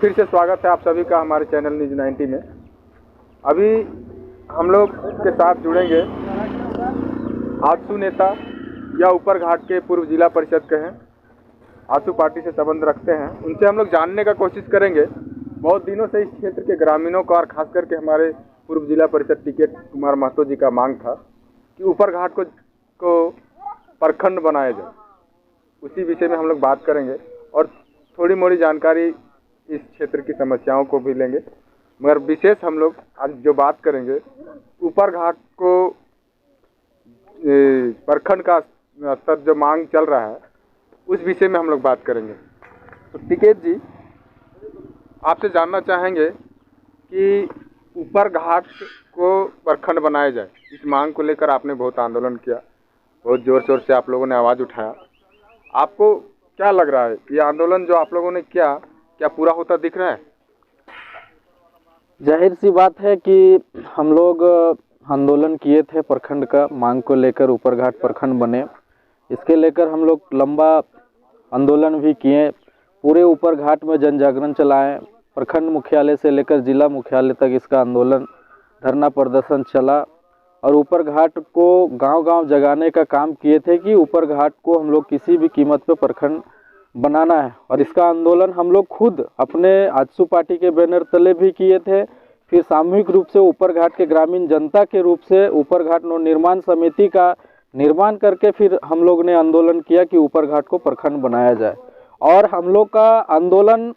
फिर से स्वागत है आप सभी का हमारे चैनल न्यूज 90 में। अभी हम लोग के साथ जुड़ेंगे आजसू नेता या ऊपर घाट के पूर्व जिला परिषद के हैं, आजसू पार्टी से संबंध रखते हैं। उनसे हम लोग जानने का कोशिश करेंगे बहुत दिनों से इस क्षेत्र के ग्रामीणों का और खास करके हमारे पूर्व जिला परिषद टिकट कुमार महतो जी का मांग था कि ऊपर घाट को प्रखंड बनाया जाए। उसी विषय में हम लोग बात करेंगे और थोड़ी मोड़ी जानकारी इस क्षेत्र की समस्याओं को भी लेंगे, मगर विशेष हम लोग आज जो बात करेंगे ऊपर घाट को प्रखंड का स्तर जो मांग चल रहा है उस विषय में हम लोग बात करेंगे। तो टिकैत जी, आपसे जानना चाहेंगे कि ऊपर घाट को प्रखंड बनाया जाए, इस मांग को लेकर आपने बहुत आंदोलन किया, बहुत ज़ोर शोर से आप लोगों ने आवाज़ उठाया। आपको क्या लग रहा है, ये आंदोलन जो आप लोगों ने किया क्या पूरा होता दिख रहा है? जाहिर सी बात है कि हम लोग आंदोलन किए थे प्रखंड का मांग को लेकर, ऊपर घाट प्रखंड बने। इसके लेकर हम लोग लंबा आंदोलन भी किए, पूरे ऊपर घाट में जन जागरण चलाएं। प्रखंड मुख्यालय से लेकर जिला मुख्यालय तक इसका आंदोलन धरना प्रदर्शन चला और ऊपर घाट को गांव-गांव जगाने का काम किए थे कि ऊपर घाट को हम लोग किसी भी कीमत पे प्रखंड बनाना है। और इसका आंदोलन हम लोग खुद अपने आजसू पार्टी के बैनर तले भी किए थे, फिर सामूहिक रूप से ऊपर घाट के ग्रामीण जनता के रूप से ऊपर घाट निर्माण समिति का निर्माण करके फिर हम लोग ने आंदोलन किया कि ऊपर घाट को प्रखंड बनाया जाए। और हम लोग का आंदोलन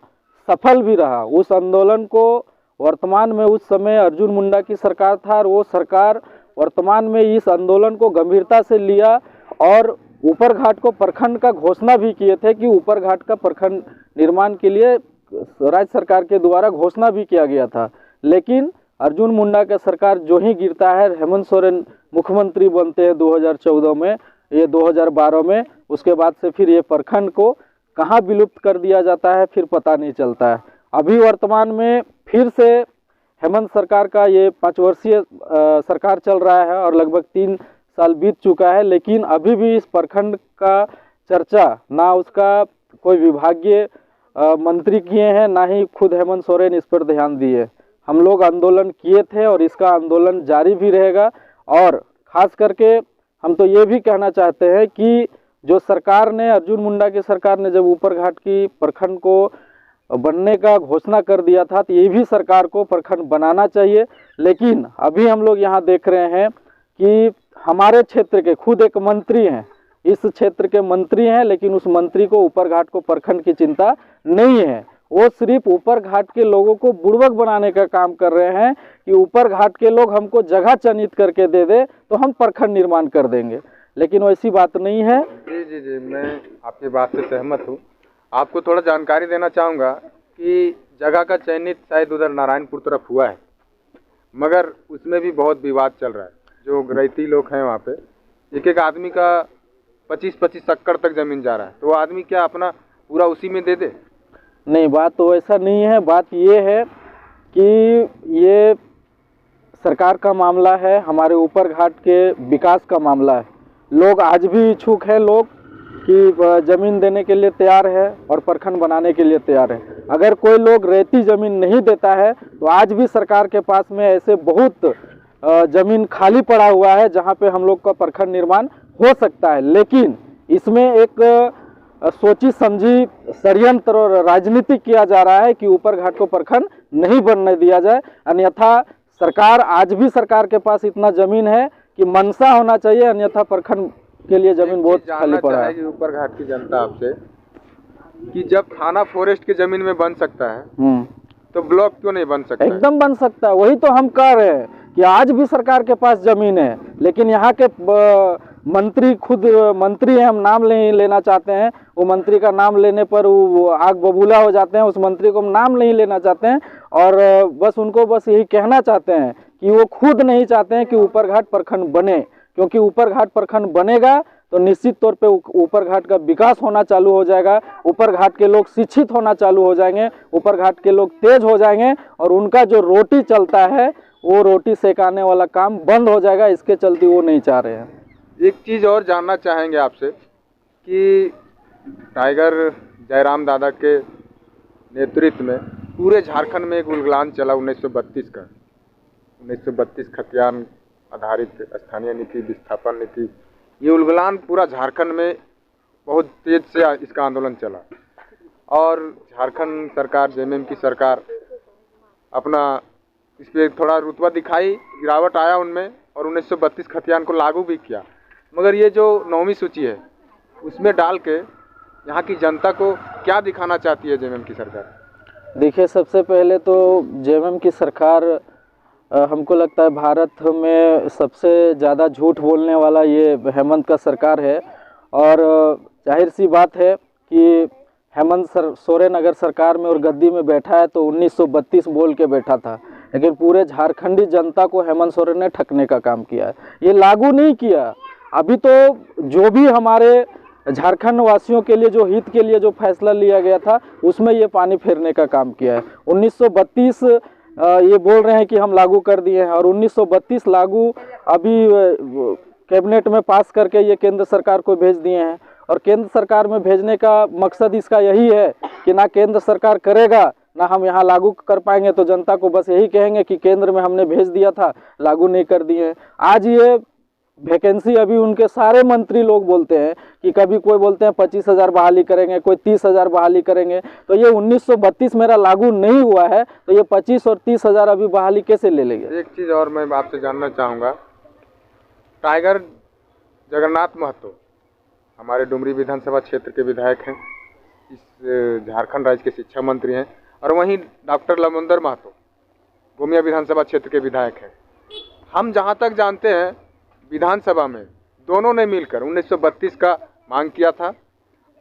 सफल भी रहा। उस आंदोलन को वर्तमान में उस समय अर्जुन मुंडा की सरकार था और वो सरकार वर्तमान में इस आंदोलन को गंभीरता से लिया और ऊपर घाट को प्रखंड का घोषणा भी किए थे कि ऊपर घाट का प्रखंड निर्माण के लिए राज्य सरकार के द्वारा घोषणा भी किया गया था। लेकिन अर्जुन मुंडा का सरकार जो ही गिरता है, हेमंत सोरेन मुख्यमंत्री बनते हैं 2014 में, ये 2012 में, उसके बाद से फिर ये प्रखंड को कहाँ विलुप्त कर दिया जाता है फिर पता नहीं चलता है। अभी वर्तमान में फिर से हेमंत सरकार का ये 5 वर्षीय सरकार चल रहा है और लगभग 3 साल बीत चुका है, लेकिन अभी भी इस प्रखंड का चर्चा ना उसका कोई विभागीय मंत्री किए हैं, ना ही खुद हेमंत सोरेन इस पर ध्यान दिए। हम लोग आंदोलन किए थे और इसका आंदोलन जारी भी रहेगा। और ख़ास करके हम तो ये भी कहना चाहते हैं कि जो सरकार ने, अर्जुन मुंडा की सरकार ने जब ऊपर घाट की प्रखंड को बनने का घोषणा कर दिया था तो ये भी सरकार को प्रखंड बनाना चाहिए। लेकिन अभी हम लोग यहाँ देख रहे हैं कि हमारे क्षेत्र के खुद एक मंत्री हैं, इस क्षेत्र के मंत्री हैं, लेकिन उस मंत्री को ऊपर घाट को प्रखंड की चिंता नहीं है। वो सिर्फ ऊपर घाट के लोगों को बुड़बक बनाने का काम कर रहे हैं कि ऊपर घाट के लोग हमको जगह चिन्हित करके दे दे तो हम प्रखंड निर्माण कर देंगे, लेकिन वैसी बात नहीं है। जी, मैं आपकी बात से सहमत हूँ। आपको थोड़ा जानकारी देना चाहूँगा कि जगह का चयनित शायद उधर नारायणपुर तरफ हुआ है, मगर उसमें भी बहुत विवाद चल रहा है। जो रैती लोग हैं वहाँ पे एक आदमी का 25-25 एकड़ तक ज़मीन जा रहा है, तो वो आदमी क्या अपना पूरा उसी में दे दे? नहीं, बात तो ऐसा नहीं है। बात ये है कि ये सरकार का मामला है, हमारे ऊपर घाट के विकास का मामला है। लोग आज भी इच्छुक हैं लोग कि ज़मीन देने के लिए तैयार है और प्रखंड बनाने के लिए तैयार है। अगर कोई लोग रेती ज़मीन नहीं देता है तो आज भी सरकार के पास में ऐसे बहुत ज़मीन खाली पड़ा हुआ है जहाँ पे हम लोग का प्रखंड निर्माण हो सकता है। लेकिन इसमें एक सोची समझी षड्यंत्र और राजनीति किया जा रहा है कि ऊपर घाट को प्रखंड नहीं बनने दिया जाए। अन्यथा सरकार, आज भी सरकार के पास इतना ज़मीन है कि मनसा होना चाहिए, अन्यथा प्रखंड के लिए ज़मीन बहुत खाली पड़ा है। ऊपर घाट की जनता आपसे कि जब थाना फॉरेस्ट की ज़मीन में बन सकता है तो ब्लॉक क्यों नहीं बन सकता? एकदम बन सकता है। वही तो हम कह रहे हैं कि आज भी सरकार के पास ज़मीन है, लेकिन यहाँ के मंत्री, खुद मंत्री हैं, हम नाम नहीं लेना चाहते हैं, वो मंत्री का नाम लेने पर वो आग बबूला हो जाते हैं, उस मंत्री को हम नाम नहीं लेना चाहते हैं और बस उनको बस यही कहना चाहते हैं कि वो खुद नहीं चाहते हैं कि ऊपर घाट प्रखंड बने, क्योंकि ऊपर घाट प्रखंड बनेगा तो निश्चित तौर पे ऊपर घाट का विकास होना चालू हो जाएगा, ऊपर घाट के लोग शिक्षित होना चालू हो जाएंगे, ऊपर घाट के लोग तेज हो जाएंगे और उनका जो रोटी चलता है वो रोटी सेकाने वाला काम बंद हो जाएगा। इसके चलते वो नहीं चाह रहे हैं। एक चीज़ और जानना चाहेंगे आपसे कि टाइगर जयराम दादा के नेतृत्व में पूरे झारखंड में एक उलगलान चला 1932 का, 1932 खतियान आधारित स्थानीय नीति विस्थापन नीति, ये उलगलान पूरा झारखंड में बहुत तेज से इसका आंदोलन चला और झारखंड सरकार, जेएमएम की सरकार अपना इस पर थोड़ा रुतबा दिखाई, गिरावट आया उनमें और 1932 खतियान को लागू भी किया। मगर ये जो 9वीं सूची है उसमें डाल के यहाँ की जनता को क्या दिखाना चाहती है जेएमएम की सरकार? देखिए, सबसे पहले तो जेएमएम की सरकार, हमको लगता है भारत में सबसे ज़्यादा झूठ बोलने वाला ये हेमंत का सरकार है। और जाहिर सी बात है कि हेमंत सोरेन अगर सरकार में और गद्दी में बैठा है तो 1932 बोल के बैठा था, लेकिन पूरे झारखंडी जनता को हेमंत सोरेन ने ठगने का काम किया है। ये लागू नहीं किया। अभी तो जो भी हमारे झारखंड वासियों के लिए, जो हित के लिए जो फैसला लिया गया था, उसमें ये पानी फेरने का काम किया है। 1932 ये बोल रहे हैं कि हम लागू कर दिए हैं और 1932 लागू अभी कैबिनेट में पास करके ये केंद्र सरकार को भेज दिए हैं। और केंद्र सरकार में भेजने का मकसद इसका यही है कि ना केंद्र सरकार करेगा ना हम यहाँ लागू कर पाएंगे, तो जनता को बस यही कहेंगे कि केंद्र में हमने भेज दिया था, लागू नहीं कर दिए। आज ये वैकेंसी अभी उनके सारे मंत्री लोग बोलते हैं कि कभी कोई बोलते हैं 25,000 बहाली करेंगे, कोई 30,000 बहाली करेंगे। तो ये 1932 मेरा लागू नहीं हुआ है तो ये 25 और 30,000 अभी बहाली कैसे ले लेंगे? एक चीज़ और मैं आपसे जानना चाहूँगा, टाइगर जगन्नाथ महतो हमारे डुमरी विधानसभा क्षेत्र के विधायक हैं, इस झारखंड राज्य के शिक्षा मंत्री हैं, और वहीं डॉक्टर लमोदर महतो गोमिया विधानसभा क्षेत्र के विधायक हैं। हम जहाँ तक जानते हैं विधानसभा में दोनों ने मिलकर 1932 का मांग किया था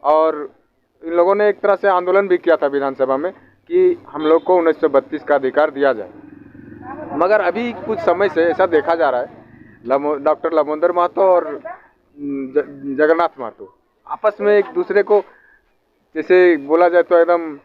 और इन लोगों ने एक तरह से आंदोलन भी किया था विधानसभा में कि हम लोग को 1932 का अधिकार दिया जाए। मगर अभी कुछ समय से ऐसा देखा जा रहा है डॉक्टर लमोदर महतो और जगन्नाथ महतो आपस में एक दूसरे को, जैसे बोला जाए तो एकदम,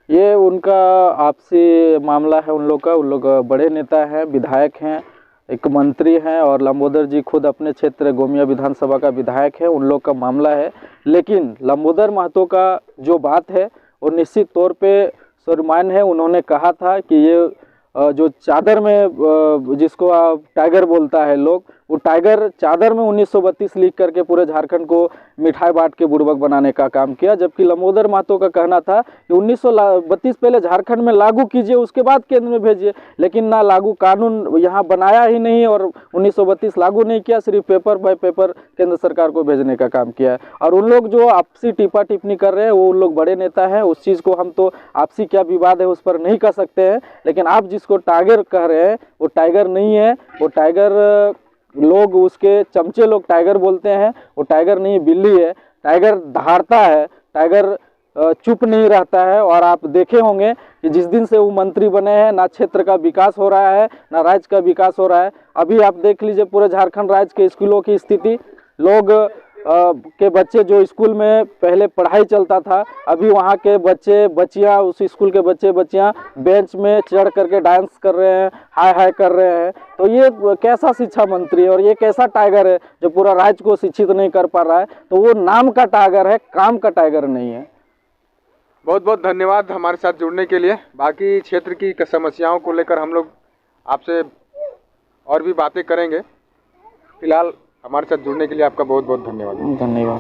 ये उनका आपसी मामला है उन लोग का। उन लोग बड़े नेता हैं, विधायक हैं, एक मंत्री हैं और लंबोदर जी खुद अपने क्षेत्र गोमिया विधानसभा का विधायक है। उन लोग का मामला है। लेकिन लंबोदर महतो का जो बात है वो निश्चित तौर पे सर्वमान्य है। उन्होंने कहा था कि ये जो चादर में जिसको आप टाइगर बोलता है लोग, वो टाइगर चादर में 1932 लिख करके पूरे झारखंड को मिठाई बांट के बुड़बक बनाने का काम किया। जबकि लंबोदर महतो का कहना था कि 1932 पहले झारखंड में लागू कीजिए, उसके बाद केंद्र में भेजिए। लेकिन ना लागू कानून यहाँ बनाया ही नहीं और 1932 लागू नहीं किया, सिर्फ पेपर बाय पेपर केंद्र सरकार को भेजने का काम किया है। और उन लोग जो आपसी टिप्पा टिप्पणी कर रहे हैं वो उन लोग बड़े नेता हैं, उस चीज़ को हम तो आपसी क्या विवाद है उस पर नहीं कह सकते हैं। लेकिन आप जिसको टाइगर कह रहे हैं वो टाइगर नहीं है। वो टाइगर लोग, उसके चमचे लोग टाइगर बोलते हैं, वो टाइगर नहीं, बिल्ली है। टाइगर दहाड़ता है, टाइगर चुप नहीं रहता है। और आप देखे होंगे कि जिस दिन से वो मंत्री बने हैं ना क्षेत्र का विकास हो रहा है ना राज्य का विकास हो रहा है। अभी आप देख लीजिए पूरे झारखंड राज्य के स्कूलों की स्थिति। लोग के बच्चे, जो स्कूल में पहले पढ़ाई चलता था, अभी वहाँ के बच्चे बच्चियाँ, उस स्कूल के बच्चे बच्चियाँ बेंच में चढ़ करके डांस कर रहे हैं, हाय हाय कर रहे हैं। तो ये कैसा शिक्षा मंत्री है और ये कैसा टाइगर है जो पूरा राज्य को शिक्षित नहीं कर पा रहा है? तो वो नाम का टाइगर है, काम का टाइगर नहीं है। बहुत बहुत धन्यवाद हमारे साथ जुड़ने के लिए। बाकी क्षेत्र की समस्याओं को लेकर हम लोग आपसे और भी बातें करेंगे। फिलहाल हमारे साथ जुड़ने के लिए आपका बहुत बहुत धन्यवाद। धन्यवाद।